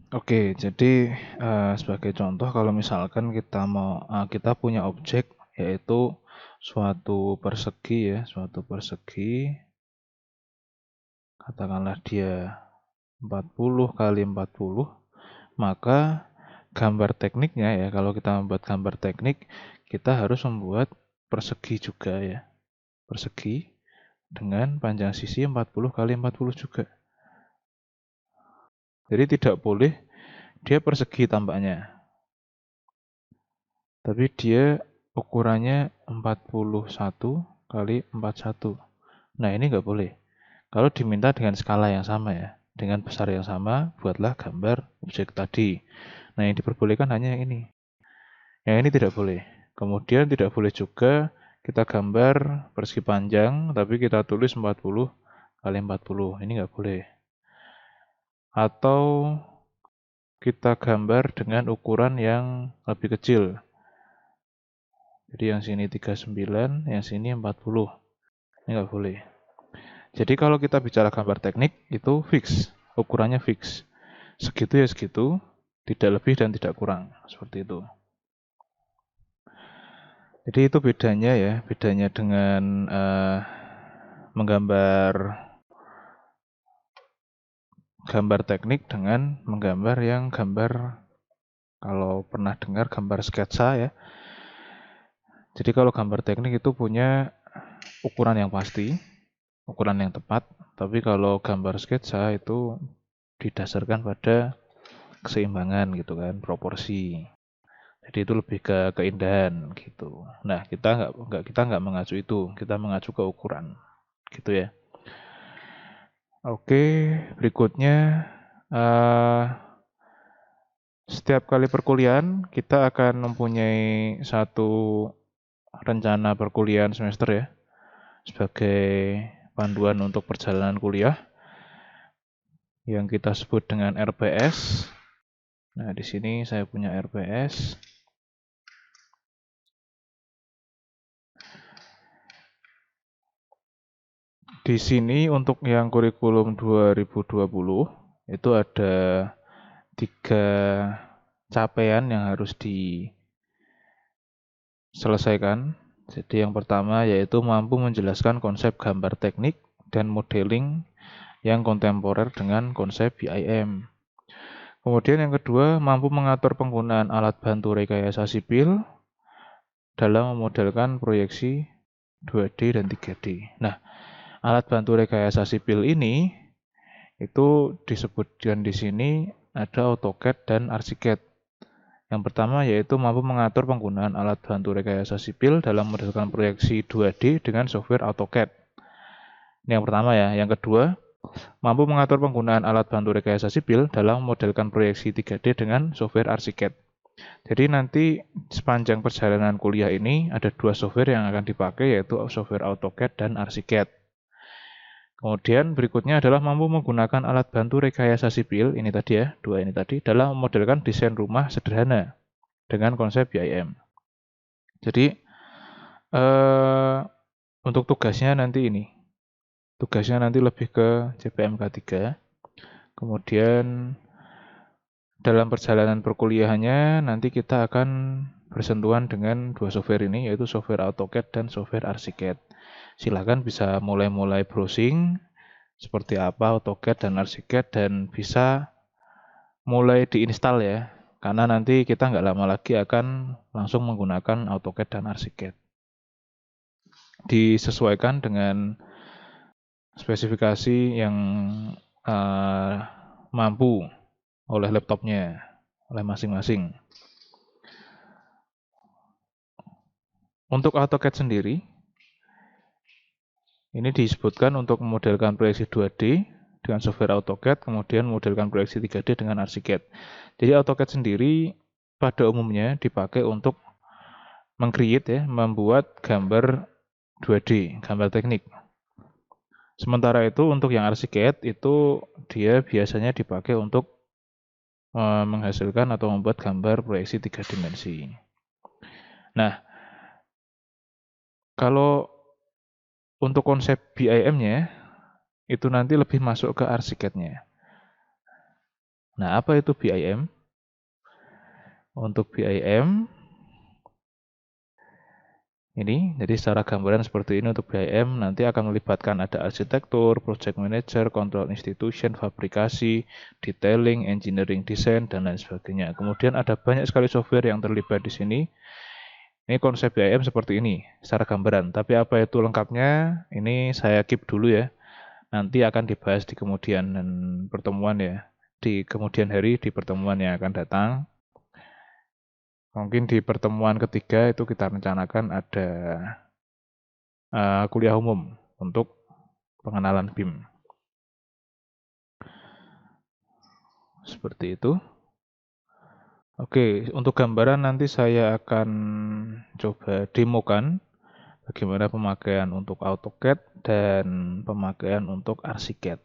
Oke, jadi sebagai contoh kalau misalkan kita punya objek yaitu suatu persegi ya, suatu persegi katakanlah dia 40 kali 40, maka gambar tekniknya ya, kalau kita membuat gambar teknik, kita harus membuat persegi juga ya. Persegi dengan panjang sisi 40 kali 40 juga. Jadi tidak boleh dia persegi tampaknya, tapi dia ukurannya 41 kali 41. Nah, ini nggak boleh. Kalau diminta dengan skala yang sama ya, dengan besar yang sama, buatlah gambar objek tadi. Nah, yang diperbolehkan hanya yang ini. Yang ini tidak boleh. Kemudian tidak boleh juga kita gambar persegi panjang, tapi kita tulis 40 kali 40. Ini nggak boleh. Atau kita gambar dengan ukuran yang lebih kecil. Jadi yang sini 39, yang sini 40. Ini nggak boleh. Jadi kalau kita bicara gambar teknik, itu fix. Ukurannya fix. Segitu ya segitu, tidak lebih dan tidak kurang. Seperti itu. Jadi itu bedanya ya, bedanya dengan menggambar gambar teknik dengan menggambar yang gambar, kalau pernah dengar gambar sketsa ya. Jadi kalau gambar teknik itu punya ukuran yang pasti, ukuran yang tepat, tapi kalau gambar sketsa itu didasarkan pada keseimbangan gitu kan, proporsi. Jadi itu lebih ke keindahan gitu. Nah, kita nggak mengacu itu, kita mengacu ke ukuran gitu ya. Oke, berikutnya eh, setiap kali perkuliahan kita akan mempunyai satu rencana perkuliahan semester ya, sebagai panduan untuk perjalanan kuliah yang kita sebut dengan RPS. Nah, di sini saya punya RPS. Di sini untuk yang kurikulum 2020 itu ada 3 capaian yang harus diselesaikan. Jadi yang pertama yaitu mampu menjelaskan konsep gambar teknik dan modeling yang kontemporer dengan konsep BIM. Kemudian yang kedua, mampu mengatur penggunaan alat bantu rekayasa sipil dalam memodelkan proyeksi 2D dan 3D. Nah, alat bantu rekayasa sipil ini itu disebutkan di sini ada AutoCAD dan ArchiCAD. Yang pertama yaitu mampu mengatur penggunaan alat bantu rekayasa sipil dalam memodelkan proyeksi 2D dengan software AutoCAD. Ini yang pertama ya. Yang kedua, mampu mengatur penggunaan alat bantu rekayasa sipil dalam memodelkan proyeksi 3D dengan software ArchiCAD. Jadi nanti sepanjang perjalanan kuliah ini ada 2 software yang akan dipakai yaitu software AutoCAD dan ArchiCAD. Kemudian berikutnya adalah mampu menggunakan alat bantu rekayasa sipil, ini tadi ya, 2 ini tadi, dalam memodelkan desain rumah sederhana dengan konsep BIM. Jadi untuk tugasnya nanti ini. Tugasnya nanti lebih ke CPMK 3. Kemudian dalam perjalanan perkuliahannya nanti kita akan bersentuhan dengan 2 software ini yaitu software AutoCAD dan software ArchiCAD. Silahkan bisa mulai-mulai browsing seperti apa AutoCAD dan ArchiCAD dan bisa mulai diinstal ya. Karena nanti kita nggak lama lagi akan langsung menggunakan AutoCAD dan ArchiCAD. Disesuaikan dengan spesifikasi yang mampu oleh laptopnya, oleh masing-masing. Untuk AutoCAD sendiri, ini disebutkan untuk memodelkan proyeksi 2D dengan software AutoCAD, kemudian memodelkan proyeksi 3D dengan ArchiCAD. Jadi AutoCAD sendiri pada umumnya dipakai untuk meng-create ya, membuat gambar 2D, gambar teknik. Sementara itu untuk yang ArchiCAD itu dia biasanya dipakai untuk menghasilkan atau membuat gambar proyeksi 3 dimensi. Nah, kalau untuk konsep BIM-nya itu nanti lebih masuk ke ArchiCAD-nya. Nah, apa itu BIM? Untuk BIM, ini, jadi secara gambaran seperti ini untuk BIM, nanti akan melibatkan ada arsitektur, project manager, control institution, fabrikasi, detailing, engineering design, dan lain sebagainya. Kemudian ada banyak sekali software yang terlibat di sini. Ini konsep BIM seperti ini, secara gambaran. Tapi apa itu lengkapnya, ini saya keep dulu ya. Nanti akan dibahas di kemudian pertemuan ya. Di kemudian hari, di pertemuan yang akan datang. Mungkin di pertemuan ketiga itu kita rencanakan ada kuliah umum untuk pengenalan BIM. Seperti itu. Oke, untuk gambaran nanti saya akan coba demokan bagaimana pemakaian untuk AutoCAD dan pemakaian untuk ArchiCAD.